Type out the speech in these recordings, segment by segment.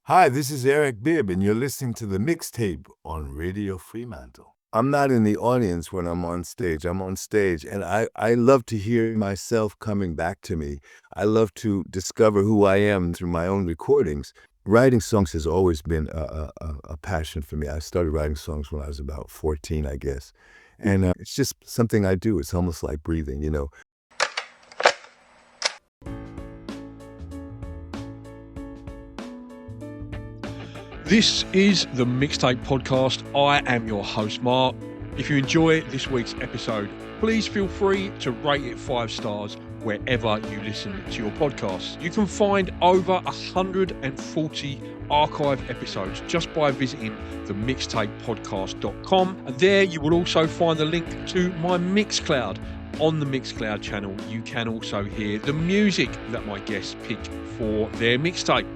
Hi, this is Eric Bibb, and you're listening to the Mixtape on Radio Fremantle. I'm not in the audience when I'm on stage. I'm on stage, and I love to hear myself coming back to me. I love to discover who I am through my own recordings. Writing songs has always been a passion for me. I started writing songs when I was about 14, I guess. And it's just something I do. It's almost like breathing, you know. This is the Mixtape podcast. I am your host, Mark. If you enjoy this week's episode, please feel free to rate it 5 stars wherever you listen to your podcasts. You can find over 140 archive episodes just by visiting the mixtapepodcast.com. And there you will also find the link to my Mixcloud. On the Mixcloud channel, you can also hear the music that my guests pick for their mixtape.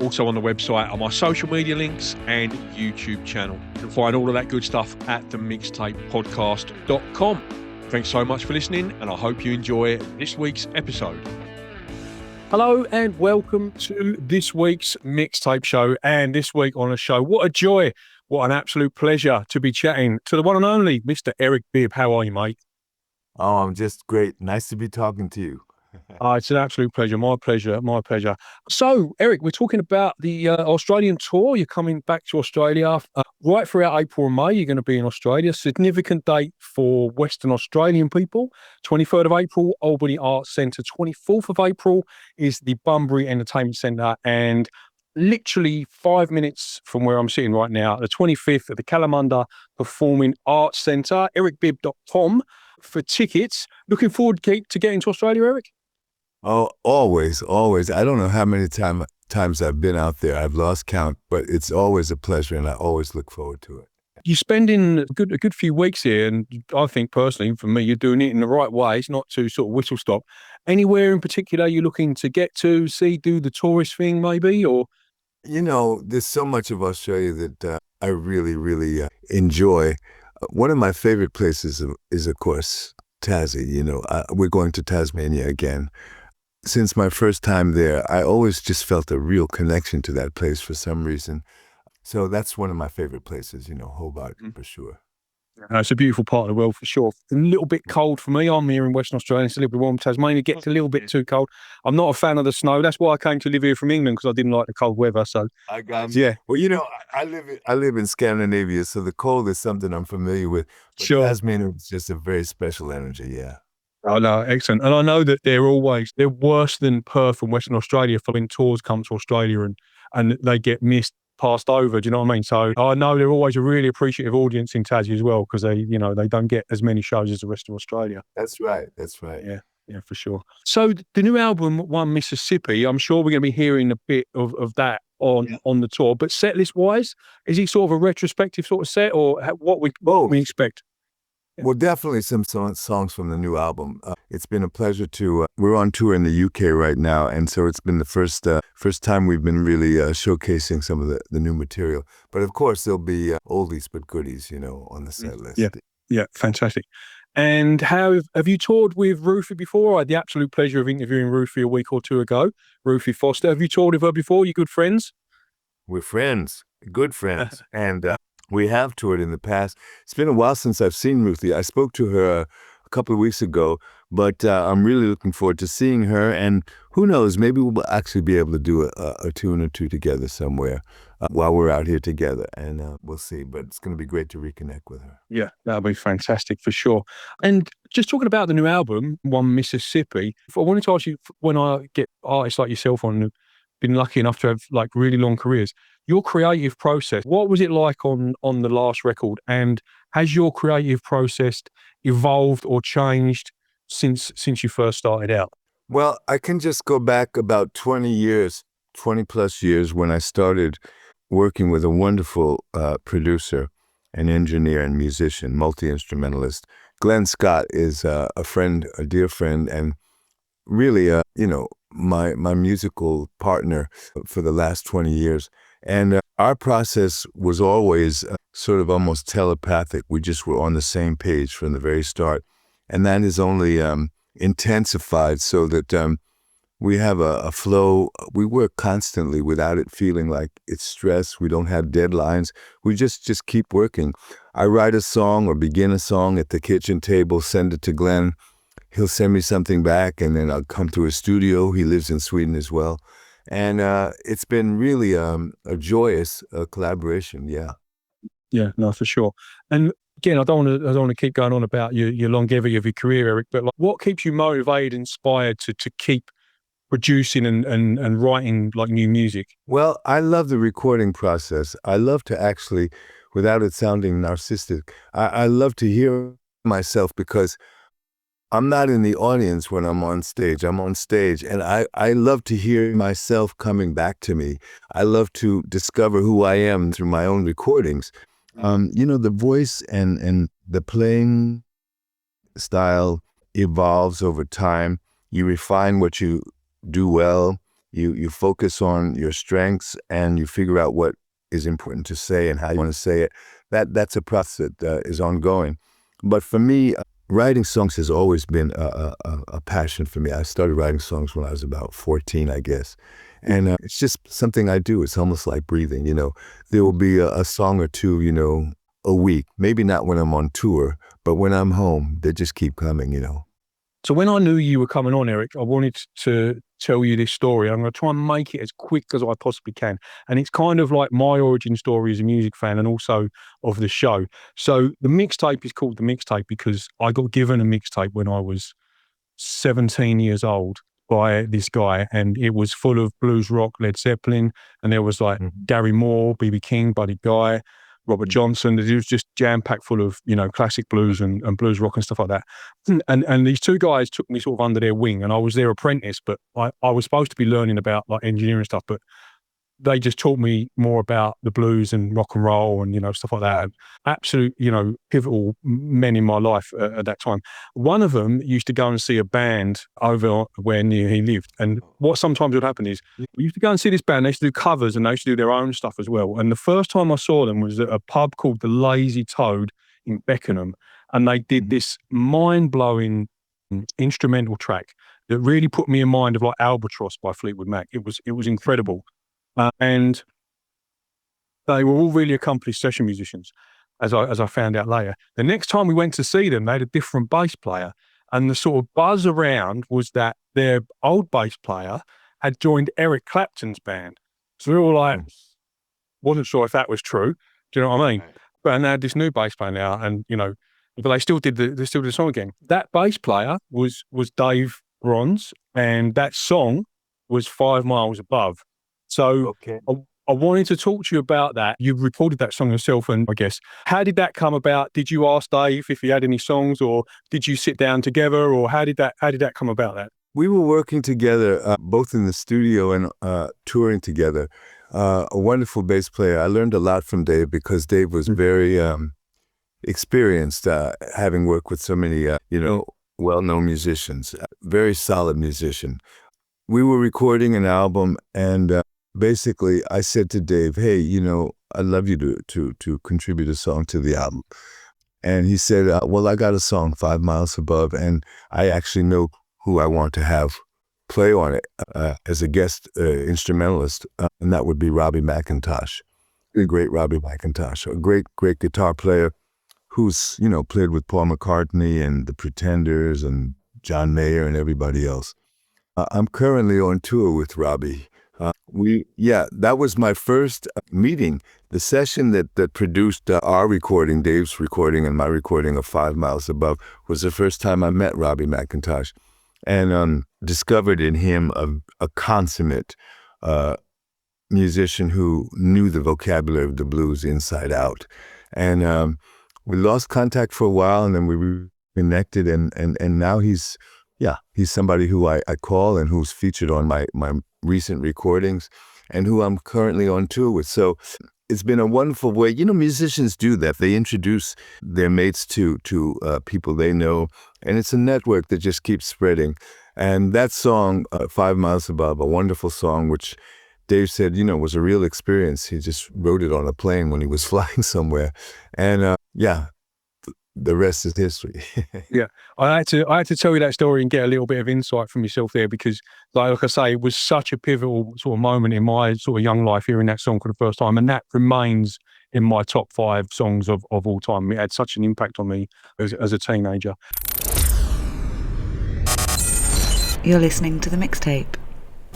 Also on the website are my social media links and YouTube channel. You can find all of that good stuff at themixtapepodcast.com. Thanks so much for listening, and I hope you enjoy this week's episode. Hello and welcome to this week's Mixtape show. And this week on the show, what a joy, what an absolute pleasure to be chatting to the one and only Mr. Eric Bibb. How are you, mate? Oh, I'm just great. Nice to be talking to you. It's an absolute pleasure. My pleasure. My pleasure. So, Eric, we're talking about the Australian tour. You're coming back to Australia right throughout April and May. You're going to be in Australia. Significant date for Western Australian people. 23rd of April, Albany Arts Centre. 24th of April is the Bunbury Entertainment Centre. And literally 5 minutes from where I'm sitting right now, the 25th at the Kalamunda Performing Arts Centre, ericbibb.com for tickets. Looking forward to getting to Australia, Eric? Oh, always. I don't know how many times I've been out there. I've lost count, but it's always a pleasure, and I always look forward to it. You're spending a good few weeks here, and I think personally, for me, you're doing it in the right ways, not to sort of whistle stop. Anywhere in particular you're looking to get to, see, do the tourist thing maybe, or? You know, there's so much of Australia that I really enjoy. One of my favorite places is, of course, Tassie. You know, we're going to Tasmania again. Since my first time there, I always just felt a real connection to that place for some reason. So that's one of my favorite places, you know, Hobart, for sure. It's a beautiful part of the world for sure. A little bit cold for me. I'm here in Western Australia. It's a little bit warm. Tasmania gets a little bit too cold. I'm not a fan of the snow. That's why I came to live here from England, because I didn't like the cold weather. So I got you. Yeah. Well, you know, I live in Scandinavia, so the cold is something I'm familiar with. But sure. Tasmania is just a very special energy. Yeah. Oh, no, excellent. And I know that they're worse than Perth and Western Australia for when tours come to Australia and they get passed over. Do you know what I mean? So I know they're always a really appreciative audience in Tassie as well, because they don't get as many shows as the rest of Australia. That's right. Yeah, for sure. So the new album, One Mississippi, I'm sure we're going to be hearing a bit of that on the tour. But set list wise, is it sort of a retrospective sort of set, or what we expect? Well, definitely some songs from the new album. It's been a pleasure to, we're on tour in the UK right now, and so it's been the first time we've been really showcasing some of the new material. But of course, there'll be oldies but goodies, you know, on the set list. Yeah, fantastic. And have you toured with Ruthie before? I had the absolute pleasure of interviewing Ruthie a week or two ago. Ruthie Foster. Have you toured with her before? You good friends? We're friends, good friends, and we have toured in the past. It's been a while since I've seen Ruthie. I spoke to her a couple of weeks ago, but I'm really looking forward to seeing her. And who knows, maybe we'll actually be able to do a tune or two together somewhere while we're out here together. And we'll see. But it's going to be great to reconnect with her. Yeah, that'll be fantastic for sure. And just talking about the new album, One Mississippi, I wanted to ask you, when I get artists like yourself on who've been lucky enough to have like really long careers, your creative process, what was it like on the last record? And has your creative process evolved or changed since you first started out? Well, I can just go back about 20 plus years when I started working with a wonderful producer, an engineer and musician, multi-instrumentalist. Glenn Scott is a friend, a dear friend, and really, my musical partner for the last 20 years. And our process was always sort of almost telepathic. We just were on the same page from the very start. And that is only intensified so that We have a flow. We work constantly without it feeling like it's stress. We don't have deadlines. We just keep working. I write a song or begin a song at the kitchen table, send it to Glenn. He'll send me something back, and then I'll come to his studio. He lives in Sweden as well. And it's been really a joyous collaboration, yeah. Yeah, no, for sure. And again, I don't want to keep going on about your longevity of your career, Eric, but like, what keeps you motivated, inspired to keep producing and writing like new music? Well, I love the recording process. I love to actually, without it sounding narcissistic, I love to hear myself because I'm not in the audience when I'm on stage. I'm on stage, and I love to hear myself coming back to me. I love to discover who I am through my own recordings. The voice and the playing style evolves over time. You refine what you do well. You focus on your strengths, and you figure out what is important to say and how you want to say it. That's a process that is ongoing. But for me, writing songs has always been a passion for me. I started writing songs when I was about 14, I guess. And it's just something I do. It's almost like breathing, There will be a song or two, a week. Maybe not when I'm on tour, but when I'm home, they just keep coming, So when I knew you were coming on, Eric, I wanted to tell you this story. I'm going to try and make it as quick as I possibly can. And it's kind of like my origin story as a music fan and also of the show. So the mixtape is called the mixtape because I got given a mixtape when I was 17 years old by this guy, and it was full of blues rock, Led Zeppelin, and there was like Gary Moore, B.B. King, Buddy Guy, Robert Johnson. It was just jam-packed full of, classic blues and blues rock and stuff like that. And these two guys took me sort of under their wing, and I was their apprentice, but I was supposed to be learning about like engineering stuff, but they just taught me more about the blues and rock and roll and, stuff like that. And absolute, pivotal men in my life at that time. One of them used to go and see a band over where near he lived. And what sometimes would happen is we used to go and see this band. They used to do covers and they used to do their own stuff as well. And the first time I saw them was at a pub called the Lazy Toad in Beckenham. And they did this mind-blowing instrumental track that really put me in mind of like Albatross by Fleetwood Mac. It was incredible. And they were all really accomplished session musicians, as I found out later. The next time we went to see them, they had a different bass player. And the sort of buzz around was that their old bass player had joined Eric Clapton's band. So we were all like, wasn't sure if that was true. Do you know what I mean? Right. But they had this new bass player now, and but they still did the song again. That bass player was Dave Bronze, and that song was 5 Miles Above. So okay. I wanted to talk to you about that. You recorded that song yourself, and I guess, how did that come about? Did you ask Dave if he had any songs, or did you sit down together, or how did that come about? That we were working together, both in the studio and touring together. A wonderful bass player. I learned a lot from Dave because Dave was very experienced, having worked with so many, well-known musicians. Very solid musician. We were recording an album, and basically, I said to Dave, "Hey, I'd love you to contribute a song to the album." And he said, "Well, I got a song, 5 Miles Above, and I actually know who I want to have play on it as a guest instrumentalist, and that would be Robbie McIntosh, the great Robbie McIntosh, a great guitar player who's played with Paul McCartney and the Pretenders and John Mayer and everybody else." I'm currently on tour with Robbie. That was my first meeting. The session that produced our recording, Dave's recording and my recording of 5 Miles Above, was the first time I met Robbie McIntosh, and discovered in him a consummate musician who knew the vocabulary of the blues inside out. And we lost contact for a while, and then we reconnected, and now he's somebody who I call and who's featured on my recent recordings and who I'm currently on tour with. So it's been a wonderful way. Musicians do that. They introduce their mates to people they know, and it's a network that just keeps spreading. And that song, 5 Miles Above, a wonderful song, which Dave said, was a real experience. He just wrote it on a plane when he was flying somewhere. And the rest is history. Yeah, I had to tell you that story and get a little bit of insight from yourself there because, like I say, it was such a pivotal sort of moment in my sort of young life hearing that song for the first time, and that remains in my top 5 songs of all time. It had such an impact on me as a teenager. You're listening to The Mixtape.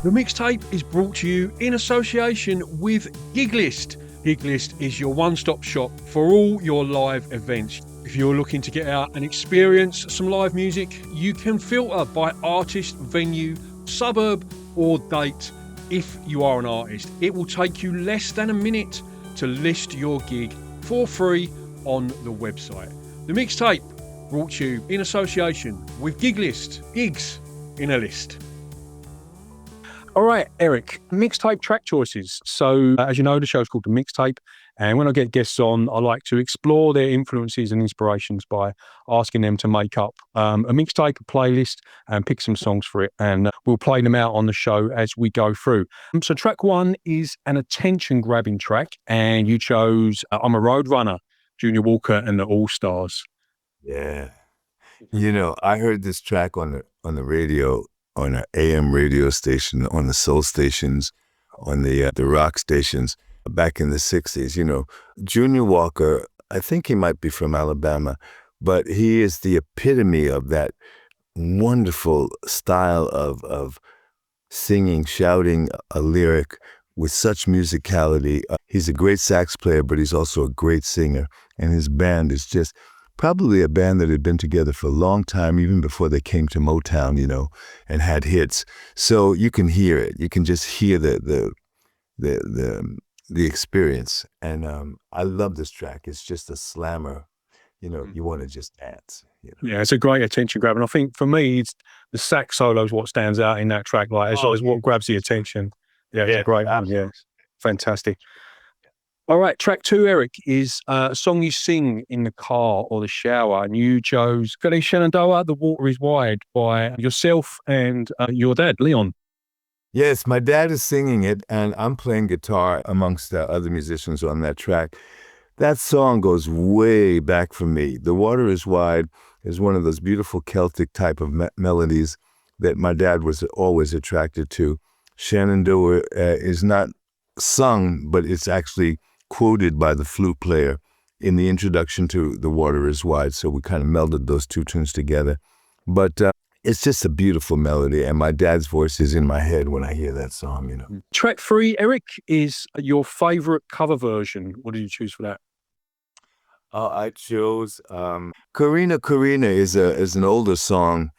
The Mixtape is brought to you in association with Giglist. Giglist is your one-stop shop for all your live events. If you're looking to get out and experience some live music, you can filter by artist, venue, suburb or date. If you are an artist, it will take you less than a minute to list your gig for free on the website. The Mixtape brought to you in association with Giglist. Gigs in a list. All right, Eric, mixtape track choices. So, as you know, the show's called The Mixtape. And when I get guests on, I like to explore their influences and inspirations by asking them to make up a mixtape, a playlist, and pick some songs for it. And we'll play them out on the show as we go through. So track 1 is an attention-grabbing track. And you chose I'm a Road Runner, Junior Walker and the All-Stars. Yeah. You know, I heard this track on the radio, on an AM radio station, on the soul stations, on the rock stations back in the 60s. You know, Junior Walker, I think he might be from Alabama, but he is the epitome of that wonderful style of singing, shouting a lyric with such musicality. He's a great sax player, but he's also a great singer. And his band is just probably a band that had been together for a long time, even before they came to Motown, you know, and had hits. So you can hear it. You can just hear the experience. And I love this track. It's just a slammer. You know, you want to just dance. You know? Yeah, it's a great attention grab. And I think for me, it's the sax solo is what stands out in that track. Like, it's what grabs the attention. Yeah, it's a great one. Yeah, fantastic. All right, track 2, Eric, is a song you sing in the car or the shower, and you chose Gary Shenandoah, The Water is Wide, by yourself and your dad, Leon. Yes, my dad is singing it, and I'm playing guitar amongst other musicians on that track. That song goes way back for me. The Water is Wide is one of those beautiful Celtic type of melodies that my dad was always attracted to. Shenandoah is not sung, but it's actually quoted by the flute player in the introduction to The Water is Wide. So we kind of melded those two tunes together. But it's just a beautiful melody, and my dad's voice is in my head when I hear that song, you know. Track 3, Eric, is your favorite cover version. What did you choose for that? I chose Karina Karina is an older song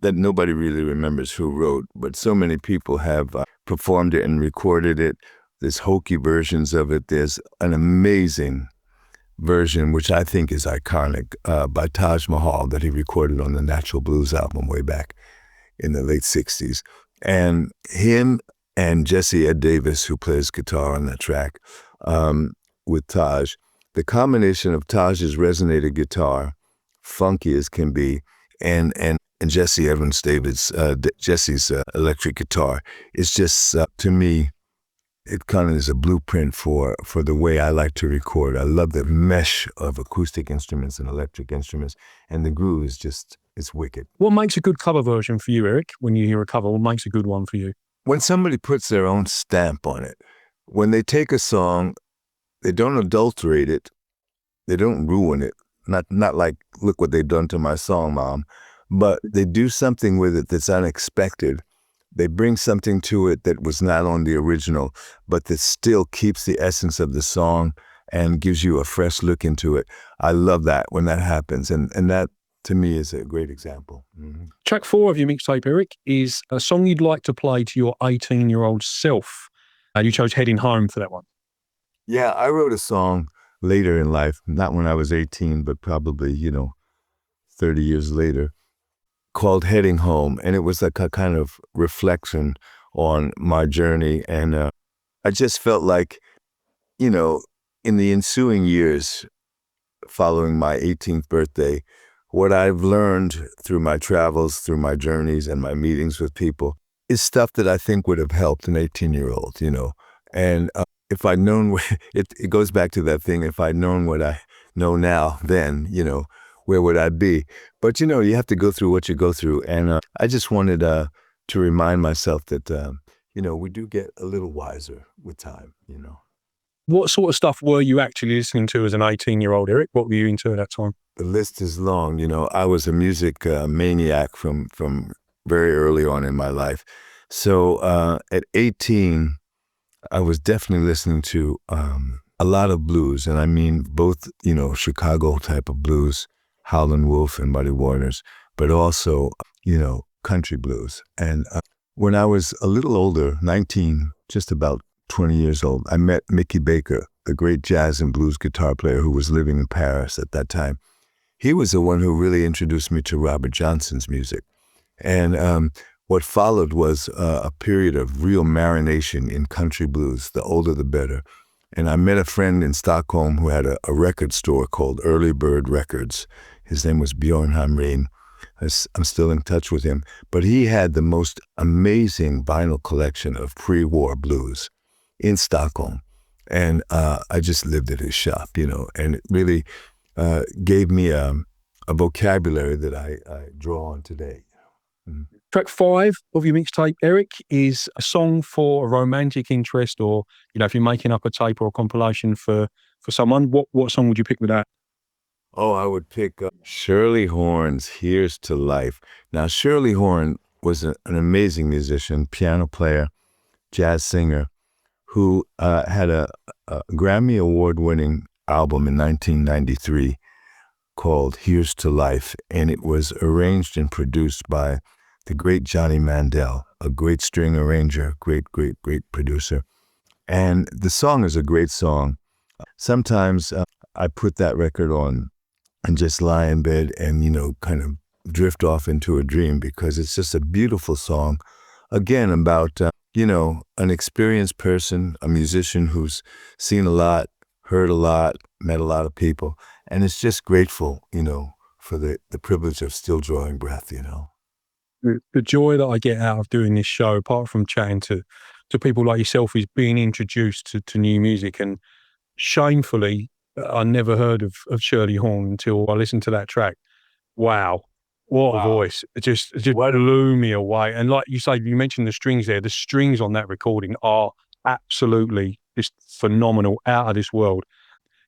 that nobody really remembers who wrote, but so many people have performed it and recorded it. There's hokey versions of it. There's an amazing version, which I think is iconic, by Taj Mahal that he recorded on the Natural Blues album way back in the late 60s. And him and Jesse Ed Davis, who plays guitar on that track with Taj, the combination of Taj's resonator guitar, funky as can be, and Jesse Evans Davis, Jesse's electric guitar is just, to me, it kind of is a blueprint for the way I like to record. I love the mesh of acoustic instruments and electric instruments, and the groove is just, it's wicked. What makes a good cover version for you, Eric? When you hear a cover, what makes a good one for you? When somebody puts their own stamp on it, when they take a song, they don't adulterate it, they don't ruin it. Not like, look what they've done to my song, Mom, but they do something with it that's unexpected. They bring something to it that was not on the original, but that still keeps the essence of the song and gives you a fresh look into it. I love that when that happens, and that, to me, is a great example. Mm-hmm. Track 4 of your mixtape, Eric, is a song you'd like to play to your 18-year-old self. You chose Heading Home for that one. Yeah, I wrote a song later in life, not when I was 18, but probably, 30 years later, called Heading Home. And it was like a kind of reflection on my journey. And I just felt like, in the ensuing years following my 18th birthday, what I've learned through my travels, through my journeys and my meetings with people is stuff that I think would have helped an 18-year-old, And if I'd known, it goes back to that thing, if I'd known what I know now then, where would I be? But, you know, you have to go through what you go through. And I just wanted to remind myself that, you know, we do get a little wiser with time, you know. What sort of stuff were you actually listening to as an 18-year-old, Eric? What were you into at that time? The list is long. You know, I was a music maniac from very early on in my life. So at 18, I was definitely listening to a lot of blues, and I mean both, you know, Chicago type of blues, Howlin' Wolf and Muddy Waters, but also, you know, country blues. And when I was a little older, 19, just about 20 years old, I met Mickey Baker, the great jazz and blues guitar player who was living in Paris at that time. He was the one who really introduced me to Robert Johnson's music. And what followed was a period of real marination in country blues, the older the better. And I met a friend in Stockholm who had a record store called Early Bird Records. His name was Bjorn Hamrin. I'm still in touch with him. But he had the most amazing vinyl collection of pre-war blues in Stockholm. And I just lived at his shop, you know, and it really gave me a vocabulary that I draw on today. Mm-hmm. Track 5 of your mixtape, Eric, is a song for a romantic interest, or, you know, if you're making up a tape or a compilation for someone, what song would you pick with that? Oh, I would pick Shirley Horn's Here's to Life. Now, Shirley Horn was an amazing musician, piano player, jazz singer, who had a Grammy Award-winning album in 1993 called Here's to Life, and it was arranged and produced by the great Johnny Mandel, a great string arranger, great producer. And the song is a great song. Sometimes I put that record on and just lie in bed and, you know, kind of drift off into a dream, because it's just a beautiful song, again, about, you know, an experienced person, a musician who's seen a lot, heard a lot, met a lot of people. And it's just grateful, you know, for the privilege of still drawing breath, you know. The joy that I get out of doing this show, apart from chatting to people like yourself, is being introduced to new music. And shamefully, I never heard of Shirley Horn until I listened to that track. Wow. What a voice. It just blew me away. And like you say, you mentioned the strings there. The strings on that recording are absolutely just phenomenal, out of this world.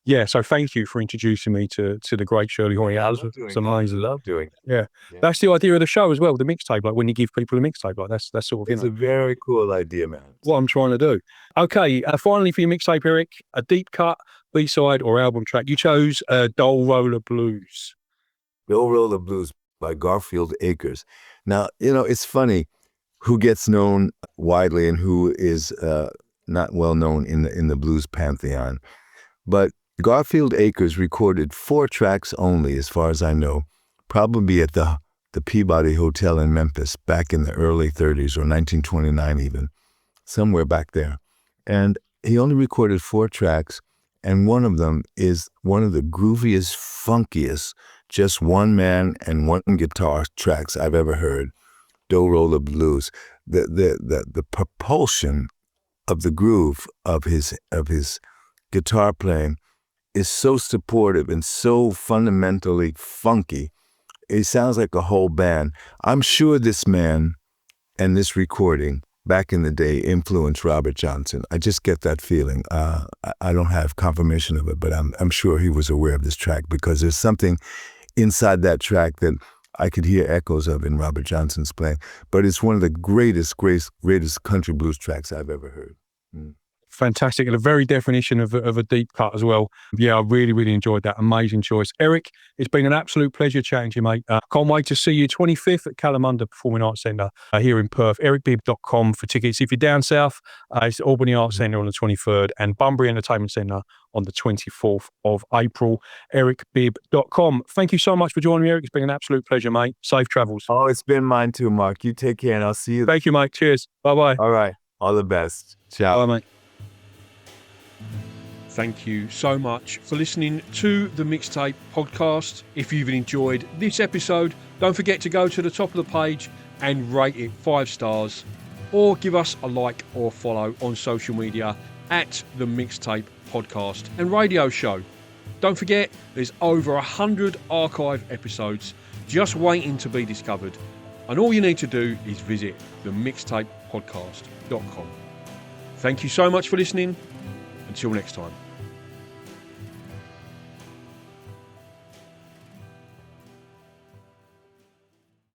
Yeah, so thank you for introducing me to the great Shirley Horn. Yeah, It's amazing. I love doing it. Yeah. That's the idea of the show as well, the mixtape. Like when you give people a mixtape, like that's sort of, It's a very cool idea, man. what I'm trying to do. Okay, finally for your mixtape, Eric, a deep cut, B-side or album track. You chose Dole Roller Blues. Dole Roller Blues by Garfield Akers. Now, you know, it's funny who gets known widely and who is not well known in the blues pantheon. But Garfield Akers recorded 4 tracks only, as far as I know, probably at the Peabody Hotel in Memphis back in the early 30s or 1929 even, somewhere back there. And he only recorded 4 tracks, and one of them is one of the grooviest, funkiest, just one man and one guitar tracks I've ever heard, Dole Roller Blues. The propulsion of the groove of his guitar playing is so supportive and so fundamentally funky. It sounds like a whole band. I'm sure this man and this recording back in the day influenced Robert Johnson. I just get that feeling. I don't have confirmation of it, but I'm sure he was aware of this track, because there's something inside that track that I could hear echoes of in Robert Johnson's playing. But it's one of the greatest country blues tracks I've ever heard. Mm. Fantastic. And the very definition of a deep cut as well. Yeah, I really enjoyed that. Amazing choice. Eric, it's been an absolute pleasure chatting to you, mate. Can't wait to see you 25th at Kalamunda Performing Arts Centre here in Perth. ericbibb.com for tickets. If you're down south, it's Albany Arts Centre on the 23rd and Bunbury Entertainment Centre on the 24th of April. ericbibb.com. Thank you so much for joining me, Eric. It's been an absolute pleasure, mate. Safe travels. Oh, it's been mine too, Mark. You take care and I'll see you. Thank you, mate. Cheers. Bye-bye. All right. All the best. Ciao. Bye, mate. Thank you so much for listening to the Mixtape podcast. If you've enjoyed this episode, don't forget to go to the top of the page and rate it 5 stars, or give us a like or follow on social media at the Mixtape podcast and radio show. Don't forget, there's over 100 archive episodes just waiting to be discovered. And all you need to do is visit themixtapepodcast.com. Thank you so much for listening. Until next time.